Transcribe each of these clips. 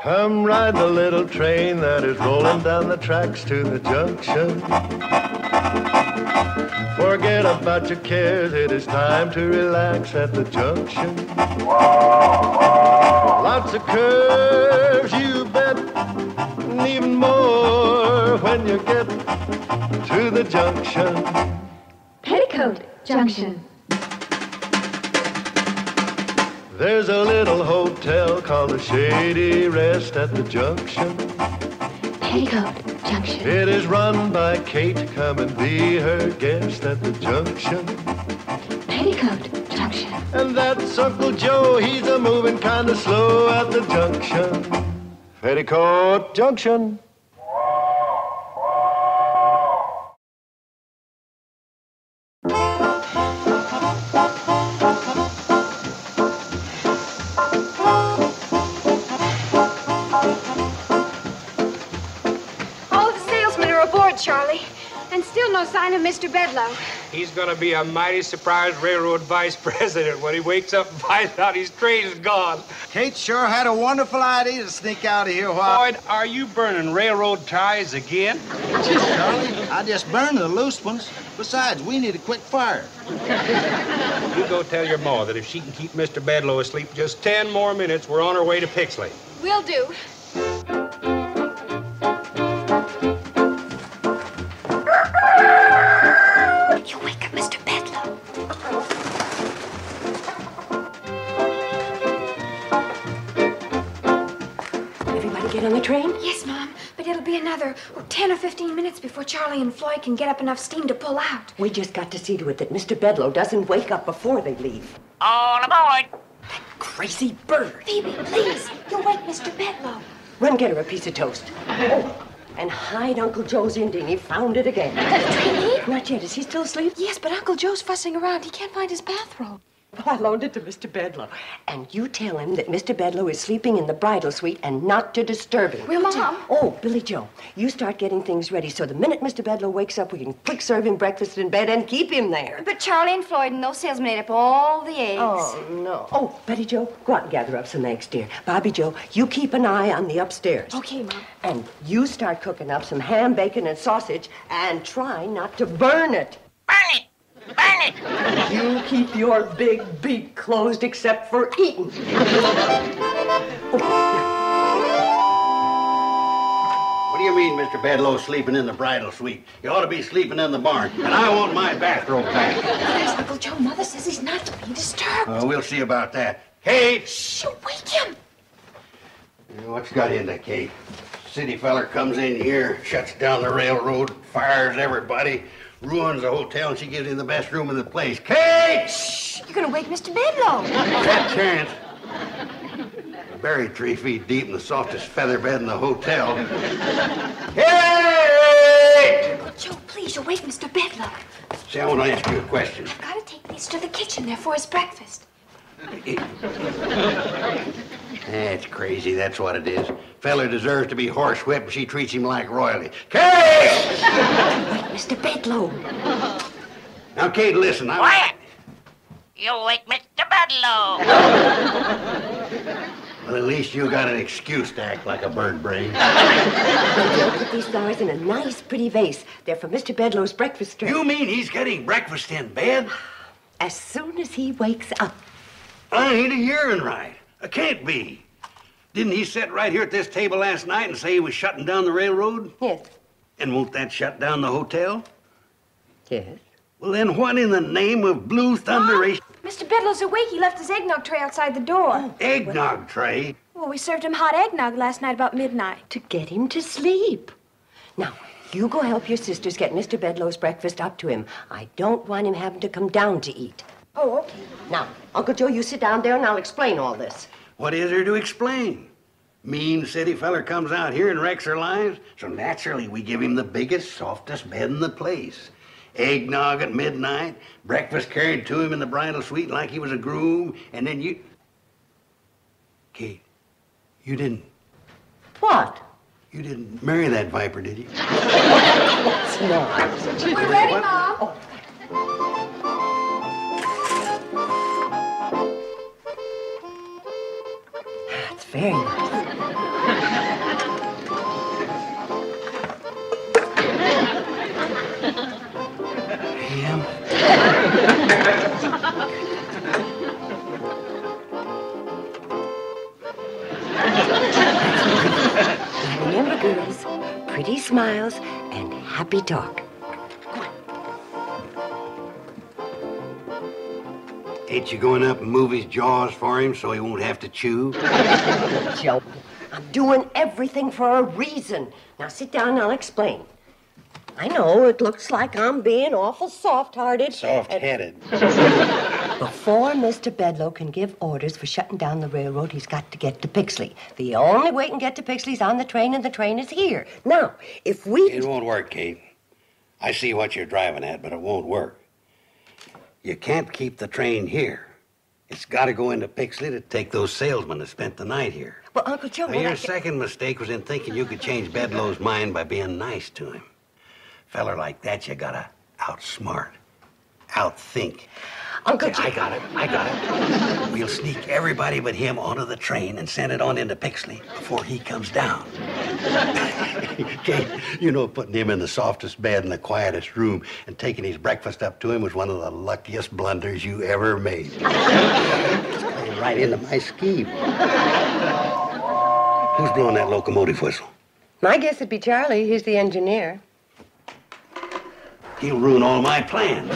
Come ride the little train that is rolling down the tracks to the junction. Forget about your cares, it is time to relax at the junction. Lots of curves, you bet, and even more when you get to the junction. Petticoat Junction. There's a little hotel called the Shady Rest at the junction. Petticoat Junction. It is run by Kate. Come and be her guest at the junction. Petticoat Junction. And that's Uncle Joe. He's a moving kind of slow at the junction. Petticoat Junction. Charlie, and still no sign of Mr. Bedloe. He's gonna be a mighty surprised railroad vice president when he wakes up and finds out his train's gone. Kate sure had a wonderful idea to sneak out of here while... Boyd, are you burning railroad ties again? Gee, Charlie, I just burned the loose ones. Besides, we need a quick fire. You go tell your ma that if she can keep Mr. Bedloe asleep just 10 more minutes, we're on our way to Pixley. Will do. You wake up Mr. Bedloe. Everybody get on the train? Yes, Mom, but it'll be another 10 or 15 minutes before Charlie and Floyd can get up enough steam to pull out. We just got to see to it that Mr. Bedloe doesn't wake up before they leave. All aboard. That crazy bird. Phoebe, please, you'll wake Mr. Bedloe. Run get her a piece of toast. Oh, and hide Uncle Joe's Indian. He found it again. Did the train leave? Not yet. Is he still asleep? Yes, but Uncle Joe's fussing around. He can't find his bathrobe. Well, I loaned it to Mr. Bedloe. And you tell him that Mr. Bedloe is sleeping in the bridal suite and not to disturb him. Will do. Oh, Billy Joe, you start getting things ready so the minute Mr. Bedloe wakes up, we can quick serve him breakfast in bed and keep him there. But Charlie and Floyd and those salesmen ate up all the eggs. Oh, no. Oh, Betty Joe, go out and gather up some eggs, dear. Bobby Joe, you keep an eye on the upstairs. Okay, Mom. And you start cooking up some ham, bacon, and sausage, and try not to burn it. Burn it. Burn it. You keep your big beak closed except for eating. What do you mean, Mr. Bedloe sleeping in the bridal suite? You ought to be sleeping in the barn, and I want my bathrobe back. There's Uncle Joe. Mother says he's not to be disturbed. We'll see about that. Kate! Shh, wake him. What's got into Kate? City feller comes in here, shuts down the railroad, fires everybody, ruins the hotel, and she gives him the best room in the place. Kate! Shh, you're gonna wake Mr. Bedloe. That chance. Buried 3 feet deep in the softest feather bed in the hotel. Kate! Uncle Joe, please, you'll wake Mr. Bedloe. See, I want to ask you a question. I've got to take these to the kitchen there for his breakfast. That's crazy, that's what it is. Feller deserves to be horsewhipped, and she treats him like royalty. Kate! Wake Mr. Bedloe. Now, Kate, listen. Quiet. You wake Mr. Bedloe. Well, at least you got an excuse to act like a bird brain. Put these flowers in a nice, pretty vase. They're for Mr. Bedloe's breakfast tray. You mean he's getting breakfast in bed? As soon as he wakes up. I ain't a hearing right. I can't be. Didn't he sit right here at this table last night and say he was shutting down the railroad? Yes. And won't that shut down the hotel? Yes. Well, then what in the name of blue thunderation? Mr. Bedloe's awake. He left his eggnog tray outside the door. Eggnog tray? Well, we served him hot eggnog last night about midnight. To get him to sleep. Now, you go help your sisters get Mr. Bedloe's breakfast up to him. I don't want him having to come down to eat. Oh, okay. Now, Uncle Joe, you sit down there and I'll explain all this. What is there to explain? Mean city feller comes out here and wrecks our lives, so naturally we give him the biggest, softest bed in the place. Eggnog at midnight, breakfast carried to him in the bridal suite like he was a groom, and then you... Kate, you didn't... What? You didn't marry that viper, did you? No. We're ready, Mom. Oh. That's very nice. Ham? Now remember, girls, pretty smiles and happy talk. Ain't you going up and move his jaws for him so he won't have to chew? Joe, I'm doing everything for a reason. Now sit down and I'll explain. I know it looks like I'm being awful soft-hearted. Soft-headed. Before Mr. Bedloe can give orders for shutting down the railroad, he's got to get to Pixley. The only way he can get to Pixley is on the train, and the train is here. Now, if we... It won't work, Kate. I see what you're driving at, but it won't work. You can't keep the train here. It's got to go into Pixley to take those salesmen that spent the night here. Well, Uncle Joe... Now, your second mistake was in thinking you could change Bedloe's mind by being nice to him. Feller like that, you gotta outsmart, outthink. Uncle Joe... I got it. We'll sneak everybody but him onto the train and send it on into Pixley before he comes down. Kate, you know, putting him in the softest bed in the quietest room and taking his breakfast up to him was one of the luckiest blunders you ever made. It's playing right into my scheme. Who's blowing that locomotive whistle? My guess it'd be Charlie. He's the engineer. He'll ruin all my plans.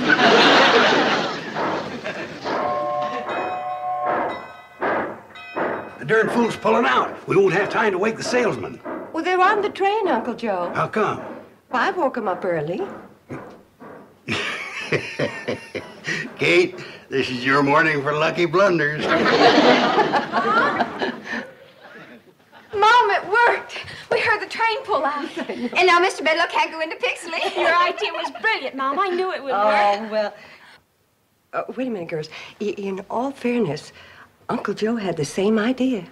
The darn fool's pulling out. We won't have time to wake the salesman. Well, they're on the train, Uncle Joe. How come? Well, I woke him up early. Kate, this is your morning for lucky blunders. Mom, it worked. We heard the train pull out. And now Mr. Bedloe can't go into Pixley. Your idea was brilliant, Mom. I knew it would work. Oh, well... wait a minute, girls. In all fairness, Uncle Joe had the same idea.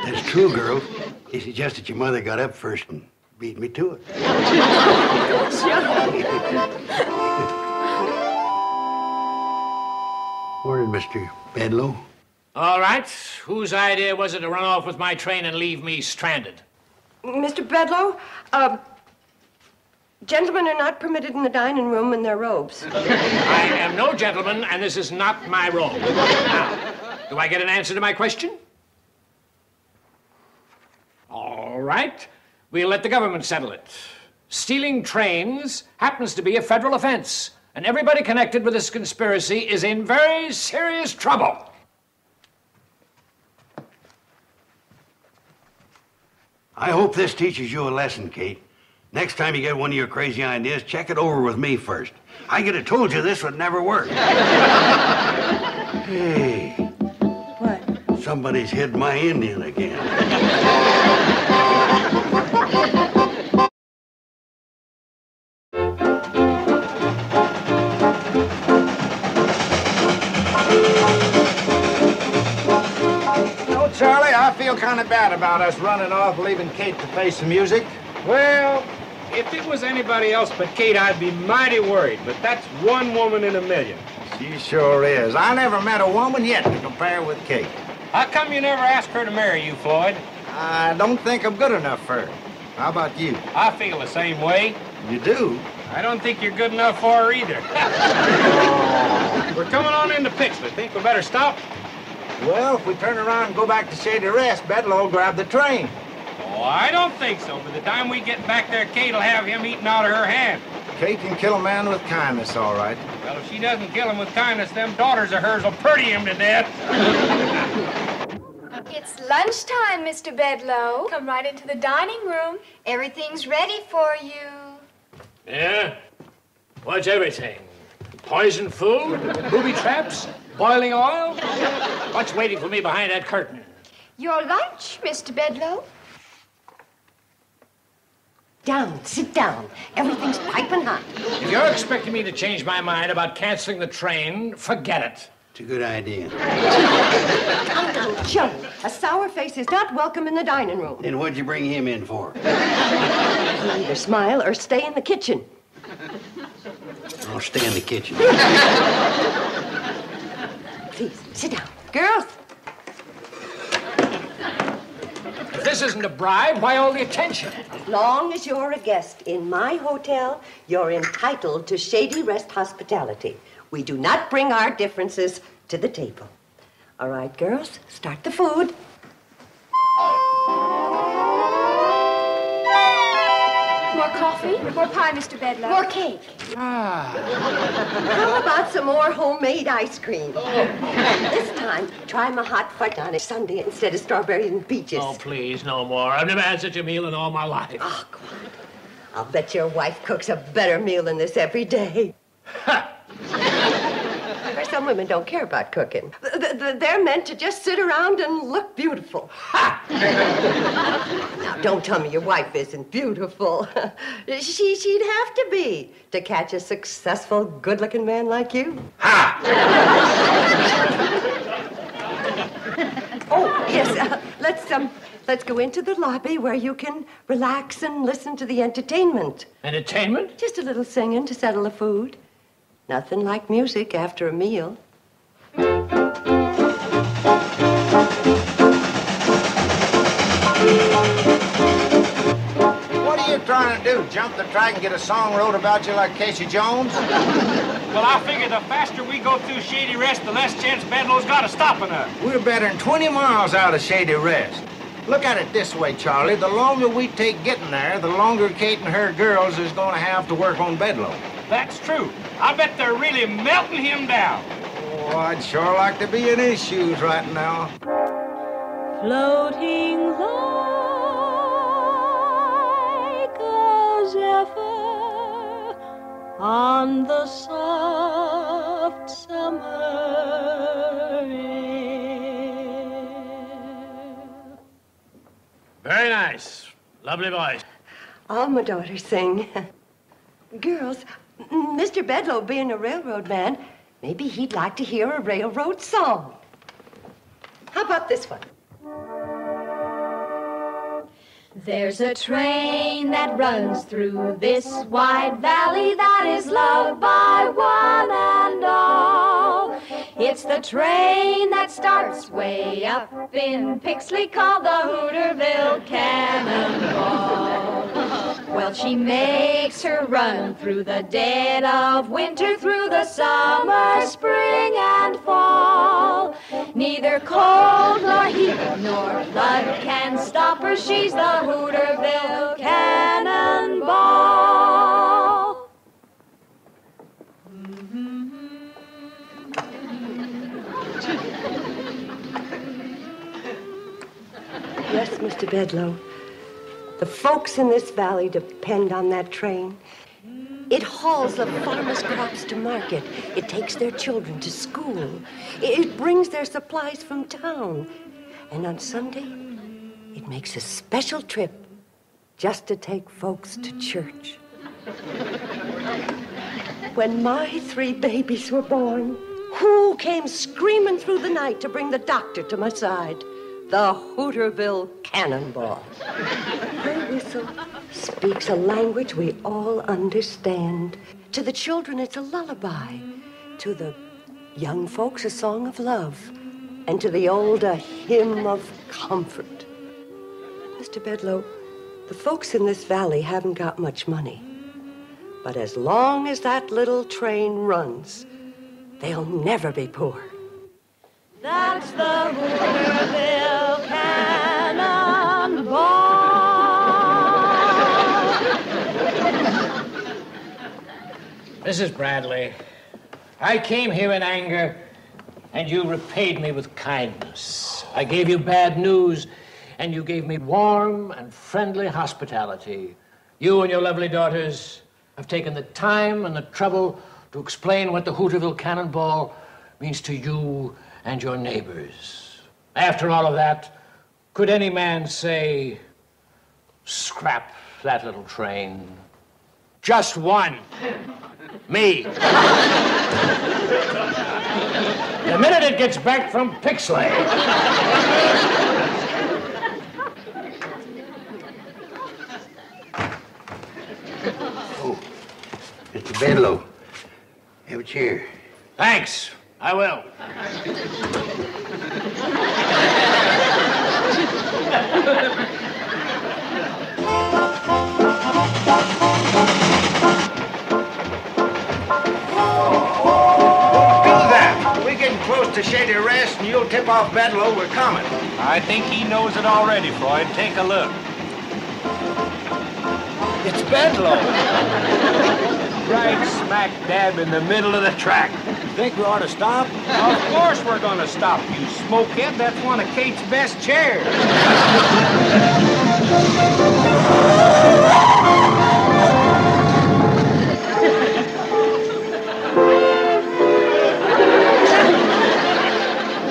That's true, girl. It's just that your mother got up first and beat me to it. Morning, Mr. Bedloe. All right. Whose idea was it to run off with my train and leave me stranded? Mr. Bedloe, gentlemen are not permitted in the dining room in their robes. I am no gentleman, and this is not my robe. Now, do I get an answer to my question? All right. We'll let the government settle it. Stealing trains happens to be a federal offense, and everybody connected with this conspiracy is in very serious trouble. I hope this teaches you a lesson, Kate. Next time you get one of your crazy ideas, check it over with me first. I could have told you this would never work. Hey. What? Somebody's hid my Indian again. Charlie, I feel kind of bad about us running off, leaving Kate to face the music. Well, if it was anybody else but Kate, I'd be mighty worried. But that's one woman in a million. She sure is. I never met a woman yet to compare with Kate. How come you never asked her to marry you, Floyd? I don't think I'm good enough for her. How about you? I feel the same way. You do? I don't think you're good enough for her either. We're coming on into Pixley. Think we better stop? Well, if we turn around and go back to Shady Rest, Bedloe will grab the train. Oh, I don't think so. By the time we get back there, Kate will have him eaten out of her hand. Kate can kill a man with kindness, all right. Well, if she doesn't kill him with kindness, them daughters of hers will pretty him to death. It's lunchtime, Mr. Bedloe. Come right into the dining room. Everything's ready for you. Yeah? What's everything? Poison food? Booby traps? Boiling oil? What's waiting for me behind that curtain? Your lunch, Mr. Bedloe. Down, sit down. Everything's piping hot. If you're expecting me to change my mind about canceling the train, forget it. It's a good idea. Uncle Joe, a sour face is not welcome in the dining room. Then what'd you bring him in for? You either smile or stay in the kitchen. I'll stay in the kitchen. Please, sit down. Girls. If this isn't a bribe, why all the attention? As long as you're a guest in my hotel, you're entitled to Shady Rest hospitality. We do not bring our differences to the table. All right, girls, start the food. More coffee? More pie, Mr. Bedloe. More cake? How about some more homemade ice cream? This time, try my hot fudge on a sundae instead of strawberries and peaches. Oh, please, no more. I've never had such a meal in all my life. Oh, go on. I'll bet your wife cooks a better meal than this every day. Some women don't care about cooking. They're meant to just sit around and look beautiful. Now, don't tell me your wife isn't beautiful. She'd have to be to catch a successful, good-looking man like you. Oh, yes, let's go into the lobby where you can relax and listen to the entertainment. Entertainment? Just a little singing to settle the food. Nothing like music after a meal. What are you trying to do? Jump the track and get a song wrote about you like Casey Jones? Well, I figure the faster we go through Shady Rest, the less chance Bedloe's got of stopping us. We're better than 20 miles out of Shady Rest. Look at it this way, Charlie. The longer we take getting there, the longer Kate and her girls is going to have to work on Bedloe. That's true. I bet they're really melting him down. Oh, I'd sure like to be in his shoes right now. Floating like a zephyr on the soft summer air. Very nice. Lovely voice. All my daughters sing. Girls, Mr. Bedloe being a railroad man, maybe he'd like to hear a railroad song. How about this one? There's a train that runs through this wide valley that is loved by one and all. It's the train that starts way up in Pixley called the Hooterville Cannonball. Well, she makes her run through the dead of winter, through the summer, spring, and fall. Neither cold nor heat nor flood can stop her. She's the Hooterville Cannonball. Yes, Mr. Bedloe. The folks in this valley depend on that train. It hauls the farmers' crops to market. It takes their children to school. It brings their supplies from town. And on Sunday, it makes a special trip just to take folks to church. When my 3 babies were born, who came screaming through the night to bring the doctor to my side? The Hooterville Cannonball. Her whistle speaks a language we all understand. To the children, it's a lullaby. To the young folks, a song of love. And to the old, a hymn of comfort. Mr. Bedloe, the folks in this valley haven't got much money. But as long as that little train runs, they'll never be poor. That's the Hooterville Cannonball. Mrs. Bradley, I came here in anger, and you repaid me with kindness. I gave you bad news, and you gave me warm and friendly hospitality. You and your lovely daughters have taken the time and the trouble to explain what the Hooterville Cannonball means to you and your neighbors. After all of that, could any man say, scrap that little train? Just one. Me. The minute it gets back from Pixley. Oh, Mr. Bedloe, have a chair. Thanks. I will. to Shady Rest and you'll tip off Bedloe we're coming. I think he knows it already, Floyd. Take a look. It's Bedloe. Right smack dab in the middle of the track. Think we ought to stop? Of course we're going to stop, you smokehead. That's one of Kate's best chairs.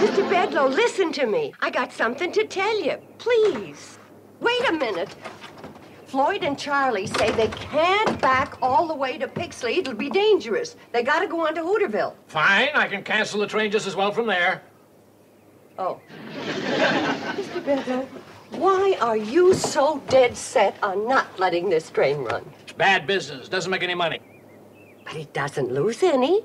Mr. Bedloe, listen to me. I got something to tell you. Please. Wait a minute. Floyd and Charlie say they can't back all the way to Pixley. It'll be dangerous. They gotta go on to Hooterville. Fine, I can cancel the train just as well from there. Oh. Mr. Bedloe, why are you so dead set on not letting this train run? It's bad business. Doesn't make any money. But it doesn't lose any.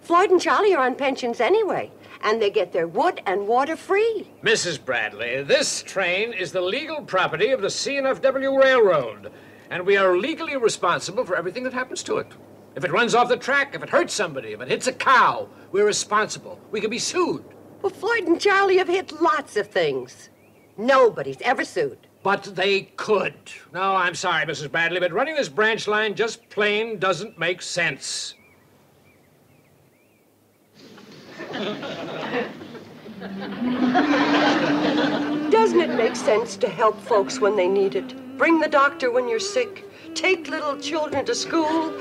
Floyd and Charlie are on pensions anyway, and they get their wood and water free. Mrs. Bradley, this train is the legal property of the C&FW Railroad, and we are legally responsible for everything that happens to it. If it runs off the track, if it hurts somebody, if it hits a cow, we're responsible. We can be sued. Well, Floyd and Charlie have hit lots of things. Nobody's ever sued. But they could. No, I'm sorry, Mrs. Bradley, but running this branch line just plain doesn't make sense. Doesn't it make sense to help folks when they need it? Bring the doctor when you're sick. Take little children to school.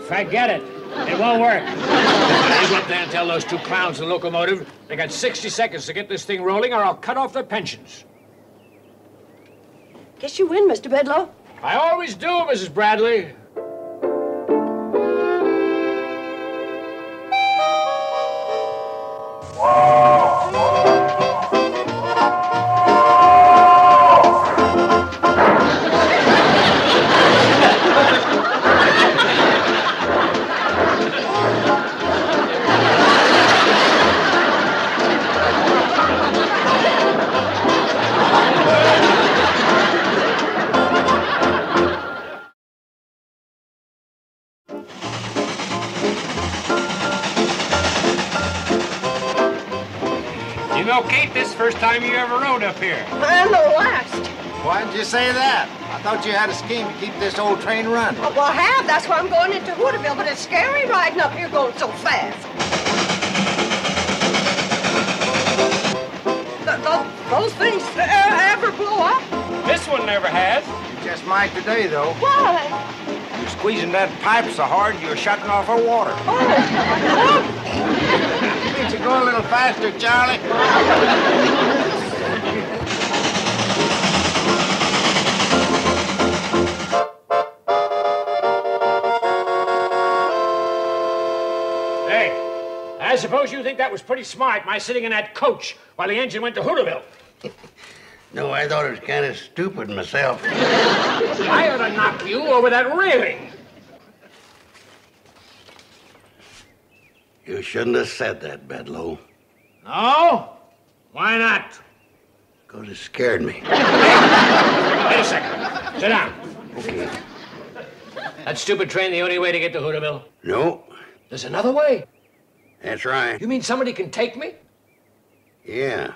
Forget it. It won't work. You go up there and tell those two clowns in the locomotive they got 60 seconds to get this thing rolling or I'll cut off their pensions. Guess you win, Mr. Bedloe. I always do, Mrs. Bradley. You know, Kate, this is the first time you ever rode up here. And the last. Why'd you say that? I thought you had a scheme to keep this old train running. Well, I have. That's why I'm going into Hooterville, but it's scary riding up here going so fast. Those things ever blow up? This one never has. You just might today, though. Why? You're squeezing that pipe so hard you're shutting off her water. Can't you go a little faster, Charlie? Hey, I suppose you think that was pretty smart, my sitting in that coach while the engine went to Hooterville. No, I thought it was kind of stupid myself. I ought to knock you over that railing. You shouldn't have said that, Bedloe. No? Why not? Because it scared me. Wait a second. Sit down. Okay. That stupid train the only way to get to Hooterville? No, There's another way. that's right. You mean somebody can take me? Yeah.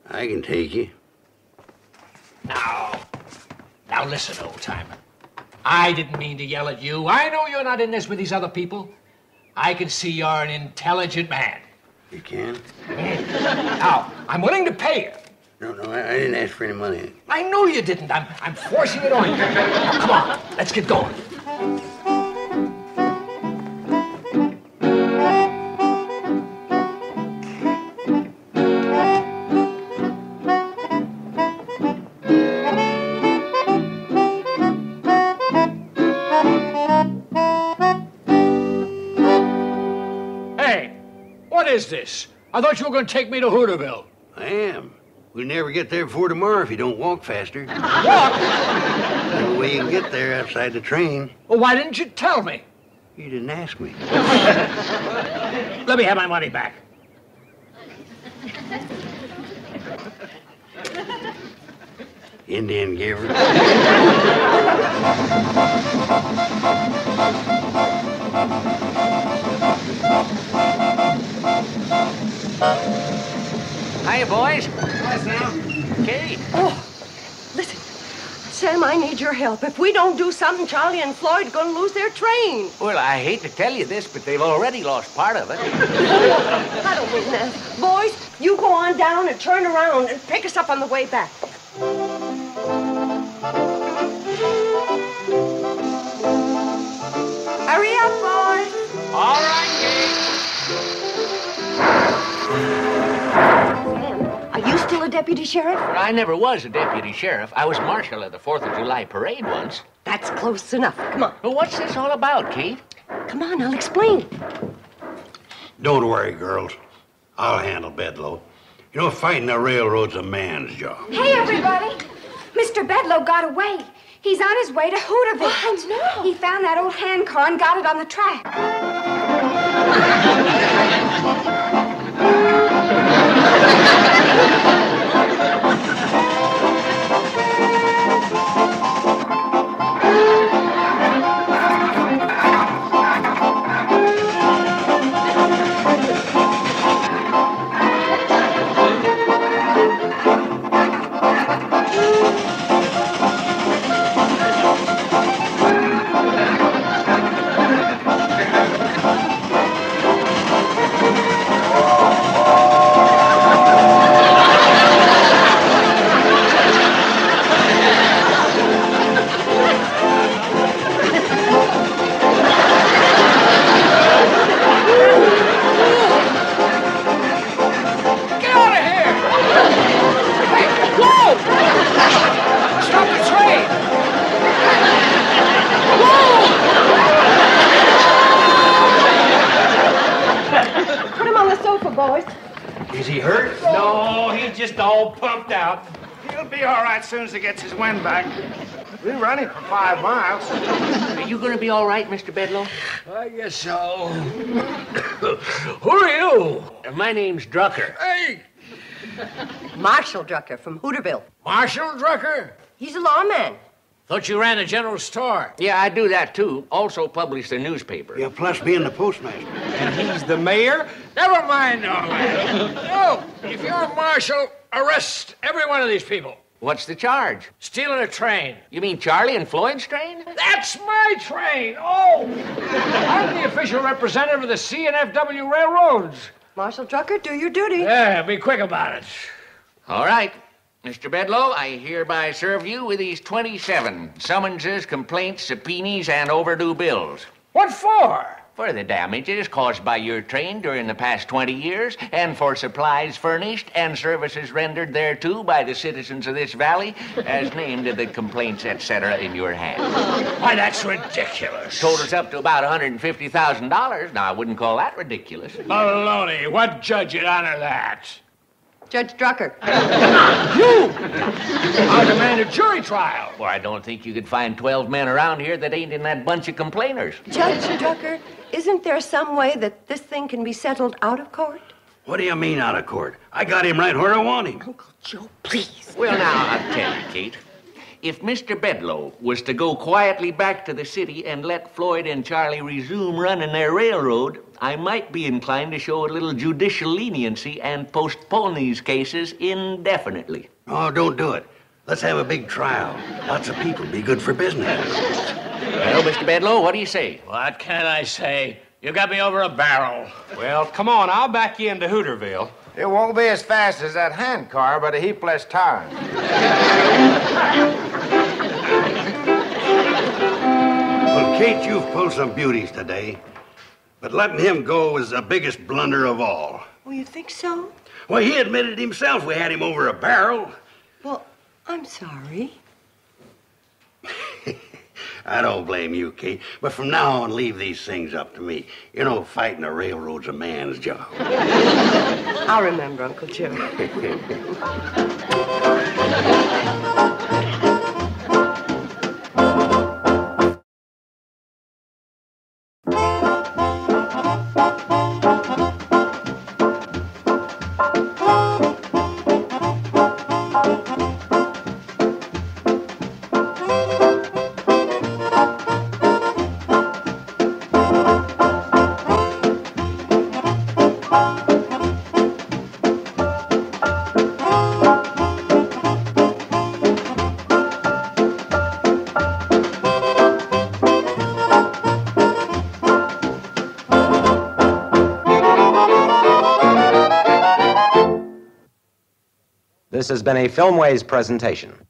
I can take you. Now listen, old-timer. I didn't mean to yell at you. I know you're not in this with these other people. I can see you're an intelligent man. You can? Now, I'm willing to pay you. No, I didn't ask for any money. I know you didn't. I'm forcing it on you. Now, come on, let's get going. What is this? I thought you were going to take me to Hooterville. I am. We'll never get there before tomorrow if you don't walk faster. Walk? No way you can get there outside the train. Well, why didn't you tell me? You didn't ask me. Let me have my money back. Indian giver. Hiya, boys. Hi, Sam. Kate. Oh, listen. Sam, I need your help. If we don't do something, Charlie and Floyd are going to lose their train. Well, I hate to tell you this, but they've already lost part of it. I don't mean that. Boys, you go on down and turn around and pick us up on the way back. Hurry up, boys. All right, Kate. Are you still a deputy sheriff? I never was a deputy sheriff. I was marshal at the 4th of July parade once. That's close enough. Come on. Well, what's this all about, Kate? Come on, I'll explain. Don't worry, girls. I'll handle Bedloe. You know, fighting the railroad's a man's job. Hey, everybody. Mr. Bedloe got away. He's on his way to Hooterville. Oh, no. He found that old hand car and got it on the track. Is he hurt? No, he's just all pumped out. He'll be all right as soon as he gets his wind back. We run him for 5 miles. Are you going to be all right, Mr. Bedloe? I guess so. Who are you? My name's Drucker. Hey, Marshal Drucker from Hooterville. Marshal Drucker? He's a lawman. Thought you ran a general store. Yeah, I do that, too. Also publish the newspaper. Yeah, plus being the postmaster. And he's the mayor? Never mind all that. No, if you're a marshal, arrest every one of these people. What's the charge? Stealing a train. You mean Charlie and Floyd's train? That's my train. Oh, I'm the official representative of the C&FW Railroads. Marshal Drucker, do your duty. Yeah, be quick about it. All right. Mr. Bedloe, I hereby serve you with these 27 summonses, complaints, subpoenas, and overdue bills. What for? For the damages caused by your train during the past 20 years, and for supplies furnished and services rendered thereto by the citizens of this valley, as named in the complaints, etc., in your hand. Why, that's ridiculous. Totals up to about $150,000. Now, I wouldn't call that ridiculous. Baloney. What judge would honor that? Judge Drucker. You! I'll demand a jury trial. Well, I don't think you could find 12 men around here that ain't in that bunch of complainers. Judge Drucker, isn't there some way that this thing can be settled out of court? What do you mean out of court? I got him right where I want him. Uncle Joe, please. Well, now, I'll tell you, Kate. If Mr. Bedloe was to go quietly back to the city and let Floyd and Charlie resume running their railroad, I might be inclined to show a little judicial leniency and postpone these cases indefinitely. Oh, don't do it. Let's have a big trial. Lots of people. Be good for business. Well, Mr. Bedloe, what do you say? What can I say? You got me over a barrel. Well, come on, I'll back you into Hooterville. It won't be as fast as that hand car, but a heap less time. Well, Kate, you've pulled some beauties today. But letting him go was the biggest blunder of all. Oh, you think so? Well, he admitted himself we had him over a barrel. Well, I'm sorry. I don't blame you, Kate. But from now on, leave these things up to me. You know, fighting a railroad's a man's job. I'll remember, Uncle Joe. This has been a Filmways presentation.